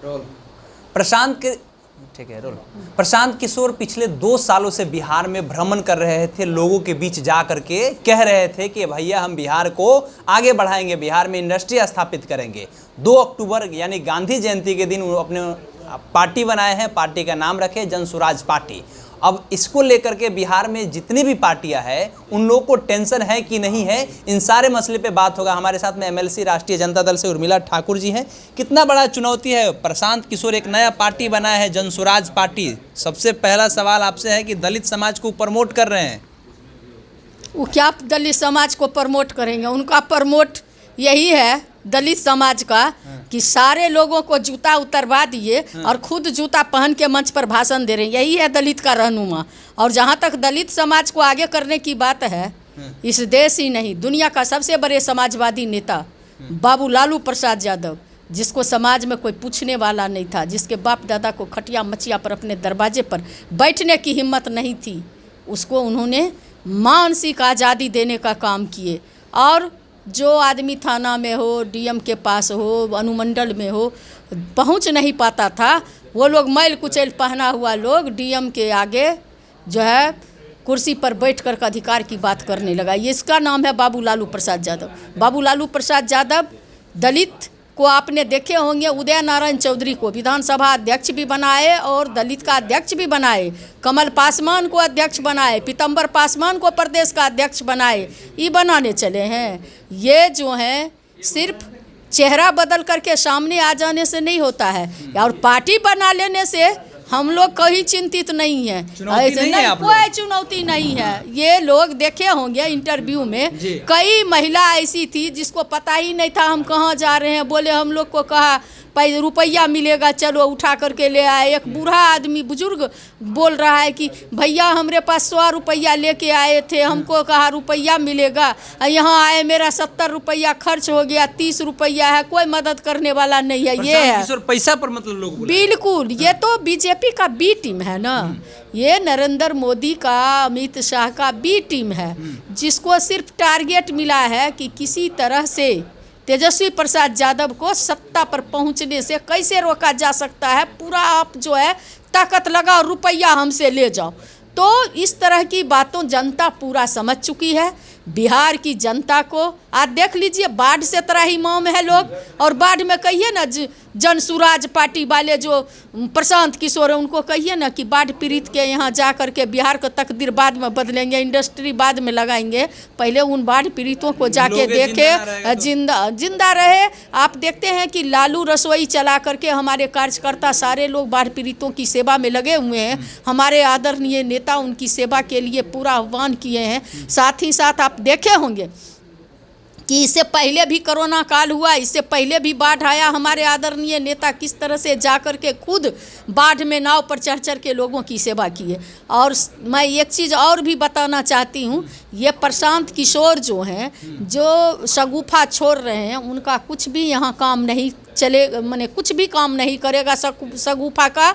प्रशांत के ठीक है रोल। प्रशांत किशोर पिछले 2 सालों से बिहार में भ्रमण कर रहे थे, लोगों के बीच जा करके कह रहे थे कि भैया हम बिहार को आगे बढ़ाएंगे, बिहार में इंडस्ट्री स्थापित करेंगे। 2 अक्टूबर यानी गांधी जयंती के दिन वो अपने पार्टी बनाए हैं, पार्टी का नाम रखे जन स्वराज पार्टी। अब इसको लेकर के बिहार में जितनी भी पार्टियां हैं उन लोगों को टेंशन है कि नहीं है, इन सारे मसले पे बात होगा। हमारे साथ में एमएलसी राष्ट्रीय जनता दल से उर्मिला ठाकुर जी हैं। कितना बड़ा चुनौती है, प्रशांत किशोर एक नया पार्टी बनाया है जन स्वराज पार्टी। सबसे पहला सवाल आपसे है कि दलित समाज को प्रमोट कर रहे हैं, वो क्या दलित समाज को प्रमोट करेंगे? उनका प्रमोट यही है दलित समाज का कि सारे लोगों को जूता उतरवा दिए और खुद जूता पहन के मंच पर भाषण दे रहे हैं। यही है दलित का रहनुमा। और जहाँ तक दलित समाज को आगे करने की बात है, इस देश ही नहीं दुनिया का सबसे बड़े समाजवादी नेता बाबू लालू प्रसाद यादव, जिसको समाज में कोई पूछने वाला नहीं था, जिसके बाप दादा को खटिया मचिया पर अपने दरवाजे पर बैठने की हिम्मत नहीं थी, उसको उन्होंने मानसिक आज़ादी देने का काम किए। और जो आदमी थाना में हो, डीएम के पास हो, अनुमंडल में हो, पहुंच नहीं पाता था, वो लोग मैल कुचैल पहना हुआ लोग डीएम के आगे जो है कुर्सी पर बैठकर के अधिकार की बात करने लगा। ये इसका नाम है बाबू लालू प्रसाद यादव। बाबू लालू प्रसाद यादव दलित को आपने देखे होंगे, उदय नारायण चौधरी को विधानसभा अध्यक्ष भी बनाए और दलित का अध्यक्ष भी बनाए, कमल पासवान को अध्यक्ष बनाए, पीतम्बर पासवान को प्रदेश का अध्यक्ष बनाए। ये बनाने चले हैं। ये जो हैं सिर्फ चेहरा बदल करके सामने आ जाने से नहीं होता है, और पार्टी बना लेने से हम लोग कहीं चिंतित नहीं है। कोई चुनौती नहीं है। ये लोग देखे होंगे इंटरव्यू में, कई महिला ऐसी थी जिसको पता ही नहीं था हम कहाँ जा रहे हैं। बोले हम लोग को कहा रुपया मिलेगा, चलो उठा करके ले आए। एक बूढ़ा आदमी बुजुर्ग बोल रहा है कि भैया हमरे पास 100 रुपया लेके आए थे, हमको कहा रुपया मिलेगा, यहाँ आए मेरा 70 रुपया खर्च हो गया, 30 रुपया है, कोई मदद करने वाला नहीं है। ये है पैसा पर मतलब लोग बिल्कुल। ये तो बीजेपी का बी टीम है ना, ये नरेंद्र मोदी का, अमित शाह का बी टीम है, जिसको सिर्फ टारगेट मिला है कि किसी तरह से तेजस्वी प्रसाद यादव को सत्ता पर पहुंचने से कैसे रोका जा सकता है। पूरा आप जो है ताकत लगाओ, रुपया हमसे ले जाओ। तो इस तरह की बातों जनता पूरा समझ चुकी है। बिहार की जनता को आज देख लीजिए, बाढ़ से त्राहिमाम में है लोग, और बाढ़ में कहिए ना जन स्वराज पार्टी वाले जो प्रशांत किशोर है, उनको कहिए ना कि बाढ़ पीड़ित के यहाँ जा कर के बिहार का तकदीर बाद में बदलेंगे, इंडस्ट्री बाद में लगाएंगे, पहले उन बाढ़ पीड़ितों को जाके देखे, जिंदा रहे। आप देखते हैं कि लालू रसोई चला करके हमारे कार्यकर्ता सारे लोग बाढ़ पीड़ितों की सेवा में लगे हुए हैं। हमारे आदरणीय नेता उनकी सेवा के लिए पूरा आह्वान किए हैं। साथ ही साथ आप देखे होंगे कि इससे पहले भी कोरोना काल हुआ, इससे पहले भी बाढ़ आया, हमारे आदरणीय नेता किस तरह से जाकर के खुद बाढ़ में नाव पर चढ़ चढ़ के लोगों की सेवा किए। और मैं एक चीज़ और भी बताना चाहती हूँ, ये प्रशांत किशोर जो हैं, जो शगुफा छोड़ रहे हैं, उनका कुछ भी यहाँ काम नहीं चले, माने कुछ भी काम नहीं करेगा शगुफा का।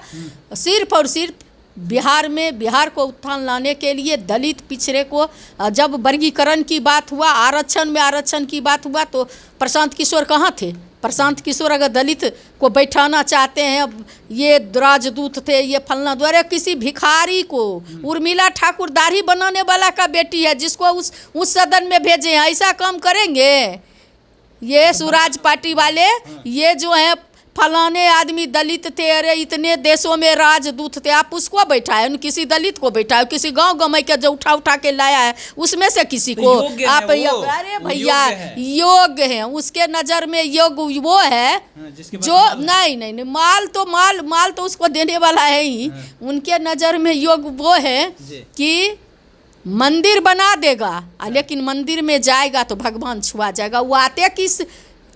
सिर्फ और सिर्फ बिहार को उत्थान लाने के लिए दलित पिछड़े को, जब वर्गीकरण की बात हुआ, आरक्षण की बात हुआ, तो प्रशांत किशोर कहाँ थे? प्रशांत किशोर अगर दलित को बैठाना चाहते हैं, ये राजदूत थे, ये फलना द्वारा किसी भिखारी को, उर्मिला ठाकुर दाढ़ी बनाने वाला का बेटी है, जिसको उस सदन में भेजे हैं, ऐसा काम करेंगे ये स्वराज पार्टी वाले? ये जो है फलाने आदमी दलित थे, अरे इतने देशों में राजदूत थे, आप उसको बैठाए, किसी दलित को बैठाए, किसी गांव गमई के जो उठा के लाया है उसमें से किसी को आप अरे भैया योग्य है, उसके नज़र में योग्य वो है जो नहीं माल तो उसको देने वाला है ही। उनके नज़र में योग्य वो है कि मंदिर बना देगा, लेकिन मंदिर में जाएगा तो भगवान छुआ जाएगा। वो आते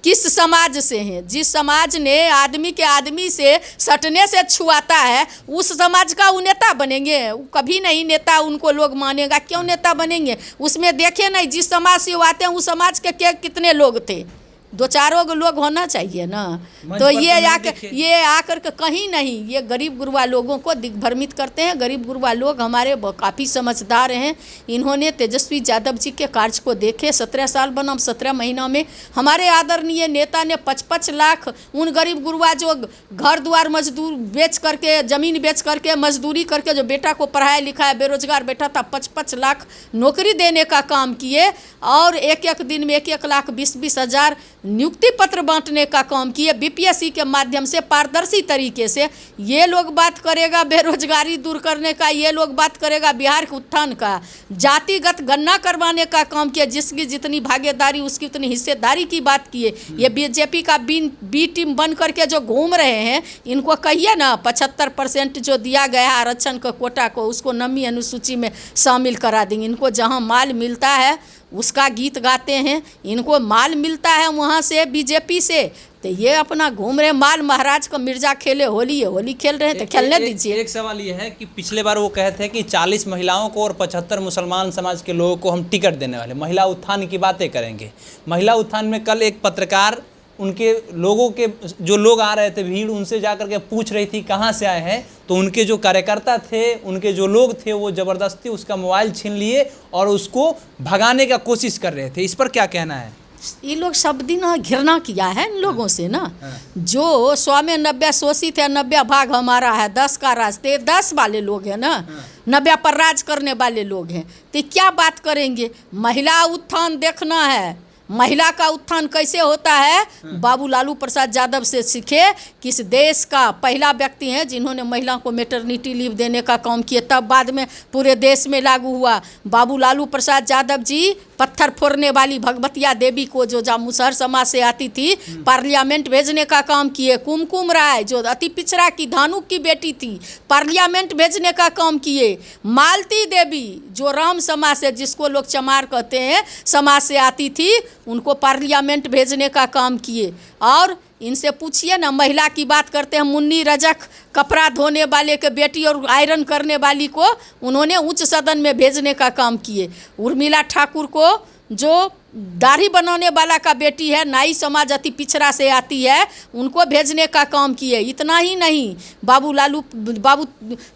किस समाज से हैं? जिस समाज ने आदमी के आदमी से सटने से छुआता है, उस समाज का वो नेता बनेंगे? कभी नहीं नेता उनको लोग मानेगा। क्यों नेता बनेंगे? उसमें देखे नहीं, जिस समाज से वो आते हैं उस समाज के कितने लोग थे, दो चारों लोग होना चाहिए ना। तो ये आकर के कहीं नहीं, ये गरीब गुरबा लोगों को दिग्भ्रमित करते हैं। गरीब गुरबा लोग हमारे काफ़ी समझदार हैं। इन्होंने तेजस्वी यादव जी के कार्य को देखे। 17 साल बनाम 17 महीना में हमारे आदरणीय नेता ने 55 लाख उन गरीब गुरबा जो घर द्वार मजदूर बेच करके, ज़मीन बेच करके, मजदूरी करके जो बेटा को पढ़ाया लिखाया बेरोजगार बैठा था, 55 लाख नौकरी देने का काम किए। और एक एक दिन में 1-1 लाख 20-20 हज़ार नियुक्ति पत्र बांटने का काम किए बीपीएससी के माध्यम से, पारदर्शी तरीके से। ये लोग बात करेगा बेरोजगारी दूर करने का, ये लोग बात करेगा बिहार के उत्थान का। जातिगत गणना करवाने का काम किया, जिसकी जितनी भागीदारी उसकी उतनी हिस्सेदारी की बात किए। ये बीजेपी का बी टीम बन करके जो घूम रहे हैं, इनको कहिए ना 75% जो दिया गया है आरक्षण का कोटा को, उसको नवीं अनुसूची में शामिल करा देंगे। इनको जहाँ माल मिलता है उसका गीत गाते हैं, इनको माल मिलता है वहाँ से बीजेपी से, तो ये अपना घूम रहे। माल महाराज का मिर्जा खेले होली है, होली खेल रहे हैं तो खेलने दीजिए। एक सवाल ये है कि पिछले बार वो कहे थे कि 40 महिलाओं को और 75 मुसलमान समाज के लोगों को हम टिकट देने वाले, महिला उत्थान की बातें करेंगे। महिला उत्थान में कल एक पत्रकार उनके लोगों के जो लोग आ रहे थे भीड़, उनसे जाकर के पूछ रही थी कहाँ से आए हैं, तो उनके जो कार्यकर्ता थे, उनके जो लोग थे, वो ज़बरदस्ती उसका मोबाइल छीन लिए और उसको भगाने का कोशिश कर रहे थे। इस पर क्या कहना है? ये लोग सब दिन घृणा किया है इन लोगों से ना। जो 100 में 90 शोषित है, 90 भाग हमारा है, 10 का राज, 10 वाले लोग हैं ना, 90 पर राज करने वाले लोग हैं। तो क्या बात करेंगे? महिला उत्थान देखना है, महिला का उत्थान कैसे होता है, बाबू लालू प्रसाद यादव से सीखे। किस देश का पहला व्यक्ति हैं जिन्होंने महिलाओं को मैटरनिटी लीव देने का काम किया, तब बाद में पूरे देश में लागू हुआ। बाबू लालू प्रसाद यादव जी पत्थर फोड़ने वाली भगवतिया देवी को जो मुसहर समाज से आती थी, पार्लियामेंट भेजने का काम किए। कुमकुम राय जो अति पिछड़ा की धानुक की बेटी थी, पार्लियामेंट भेजने का काम किए। मालती देवी जो राम समाज से, जिसको लोग चमार कहते हैं, समाज से आती थी, उनको पार्लियामेंट भेजने का काम किए। और इनसे पूछिए ना, महिला की बात करते हैं, मुन्नी रजक कपड़ा धोने वाले के बेटी और आयरन करने वाली को उन्होंने उच्च सदन में भेजने का काम किए। उर्मिला ठाकुर को जो दाढ़ी बनाने वाला का बेटी है, नाई समाज अति पिछड़ा से आती है, उनको भेजने का काम किए। इतना ही नहीं, बाबू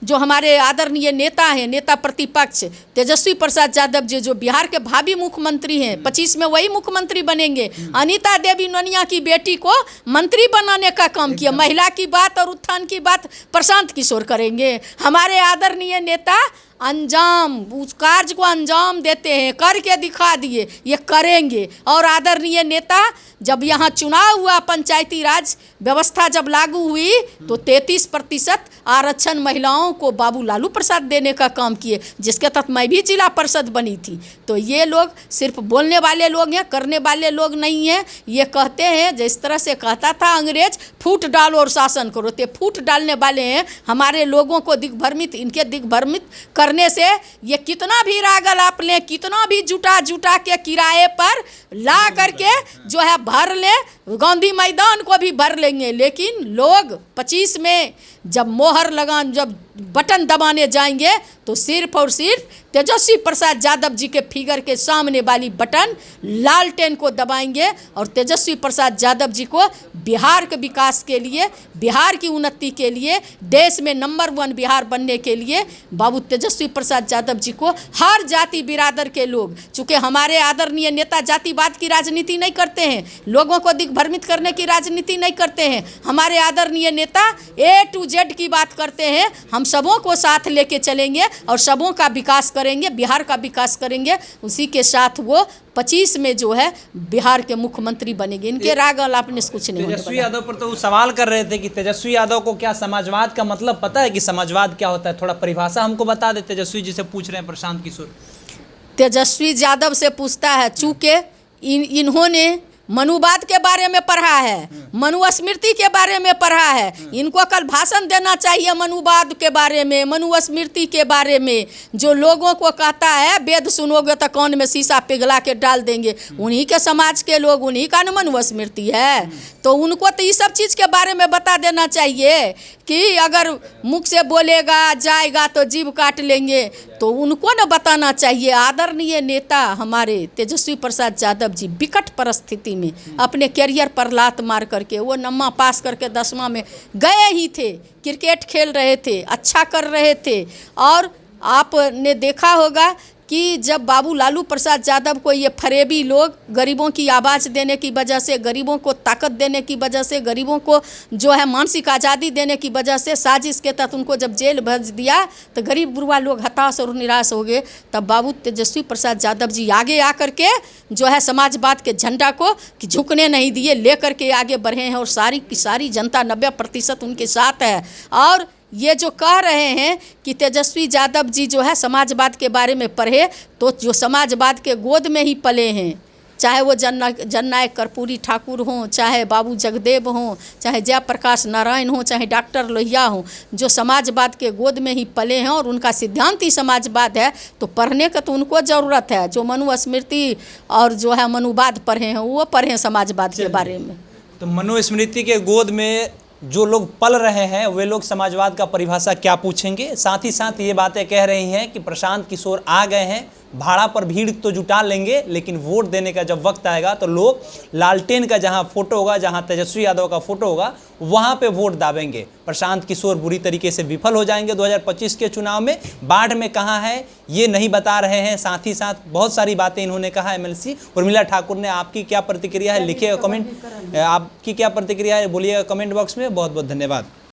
जो हमारे आदरणीय नेता हैं, नेता प्रतिपक्ष तेजस्वी प्रसाद यादव जी, जो बिहार के भावी मुख्यमंत्री हैं, 25 में वही मुख्यमंत्री बनेंगे, अनीता देवी नोनिया की बेटी को मंत्री बनाने का काम किया। महिला की बात और उत्थान की बात प्रशांत किशोर करेंगे। हमारे आदरणीय नेता अंजाम, उस कार्य को अंजाम देते हैं, करके दिखा दिए, ये करेंगे। और आदरणीय नेता, जब यहाँ चुनाव हुआ, पंचायती राज व्यवस्था जब लागू हुई, तो 33% आरक्षण महिलाओं को बाबू लालू प्रसाद देने का काम किए, जिसके तहत मैं भी जिला परिषद बनी थी। तो ये लोग सिर्फ बोलने वाले लोग हैं, करने वाले लोग नहीं हैं। ये कहते हैं, जिस तरह से कहता था अंग्रेज, फूट डालो और शासन करो, तो फूट डालने वाले हैं। हमारे लोगों को दिग्भ्रमित, इनके दिग्भ्रमित करने से ये कितना भी रागल आप लें, कितना भी जुटा के किराए पर ला करके जो है भर ले, गांधी मैदान को भी भर लेंगे, लेकिन लोग 25 में जब मोहर जब बटन दबाने जाएंगे, तो सिर्फ और सिर्फ तेजस्वी प्रसाद यादव जी के फिगर के सामने वाली बटन लालटेन को दबाएंगे। और तेजस्वी प्रसाद यादव जी को बिहार के विकास के लिए, बिहार की उन्नति के लिए, देश में नंबर 1 बिहार बनने के लिए बाबू तेजस्वी प्रसाद यादव जी को हर जाति बिरादर के लोग, चूँकि हमारे आदरणीय नेता जातिवाद की राजनीति नहीं करते हैं, लोगों को दिग्भ्रमित करने की राजनीति नहीं करते हैं। हमारे आदरणीय नेता A to Z की बात करते हैं। हम सबों को साथ लेके चलेंगे और सबों का विकास करेंगे, बिहार का विकास करेंगे। उसी के साथ वो 25 में जो है बिहार के मुख्यमंत्री बनेंगे। इनके राग आपने कुछ नहीं। तेजस्वी यादव पर तो सवाल कर रहे थे कि तेजस्वी यादव को क्या समाजवाद का मतलब पता है कि समाजवाद क्या होता है? थोड़ा परिभाषा हमको बता दे। तेजस्वी जी से पूछ रहे हैं प्रशांत किशोर। तेजस्वी यादव से पूछता है, चूँकि इन्होंने मनुवाद के बारे में पढ़ा है, मनुस्मृति के बारे में पढ़ा है, इनको कल भाषण देना चाहिए मनुवाद के बारे में, मनुस्मृति के बारे में। जो लोगों को कहता है वेद सुनोगे तो कान में शीशा पिघला के डाल देंगे, उन्हीं के समाज के लोग, उन्हीं का न मनुस्मृति है। तो उनको तो ये सब चीज़ के बारे में बता देना चाहिए कि अगर मुख से बोलेगा जाएगा तो जीभ काट लेंगे, तो उनको न बताना चाहिए। आदरणीय नेता हमारे तेजस्वी प्रसाद यादव जी विकट परिस्थिति में अपने करियर पर लात मार करके। वो नम्मा पास करके 10वां में गए ही थे, क्रिकेट खेल रहे थे, अच्छा कर रहे थे। और आपने देखा होगा कि जब बाबू लालू प्रसाद यादव को ये फरेबी लोग गरीबों की आवाज़ देने की वजह से, गरीबों को ताकत देने की वजह से, गरीबों को जो है मानसिक आज़ादी देने की वजह से साजिश के तहत उनको जब जेल भेज दिया तो गरीब गुरबा लोग हताश और निराश हो गए। तब बाबू तेजस्वी प्रसाद यादव जी आगे आकर के जो है समाजवाद के झंडा को कि झुकने नहीं दिए, लेकर के आगे बढ़े हैं। और सारी की सारी जनता 90% उनके साथ है। और ये जो कह रहे हैं कि तेजस्वी यादव जी जो है समाजवाद के बारे में पढ़े, तो जो समाजवाद के गोद में ही पले हैं, चाहे वो जननायक कर्पूरी ठाकुर हों, चाहे बाबू जगदेव हों, चाहे जयप्रकाश नारायण हों, चाहे डॉक्टर लोहिया हों, जो समाजवाद के गोद में ही पले हैं और उनका सिद्धांत ही समाजवाद है, तो पढ़ने का तो उनको ज़रूरत है। जो मनुस्मृति और जो है मनुवाद पढ़े हैं वो पढ़ें समाजवाद के बारे में। तो मनुस्मृति के गोद में जो लोग पल रहे हैं वे लोग समाजवाद का परिभाषा क्या पूछेंगे। साथ ही साथ ये बातें कह रही हैं कि प्रशांत किशोर आ गए हैं, भाड़ा पर भीड़ तो जुटा लेंगे, लेकिन वोट देने का जब वक्त आएगा तो लोग लालटेन का जहां फोटो होगा, जहां तेजस्वी यादव का फोटो होगा, वहां पे वोट दाबेंगे। प्रशांत किशोर बुरी तरीके से विफल हो जाएंगे 2025 के चुनाव में। बाढ़ में कहाँ है ये नहीं बता रहे हैं। साथ ही साथ बहुत सारी बातें इन्होंने कहा। एमएलसी उर्मिला ठाकुर ने, आपकी क्या प्रतिक्रिया है लिखिएगा कमेंट, आपकी क्या प्रतिक्रिया है बोलिएगा कमेंट बॉक्स में। बहुत बहुत धन्यवाद।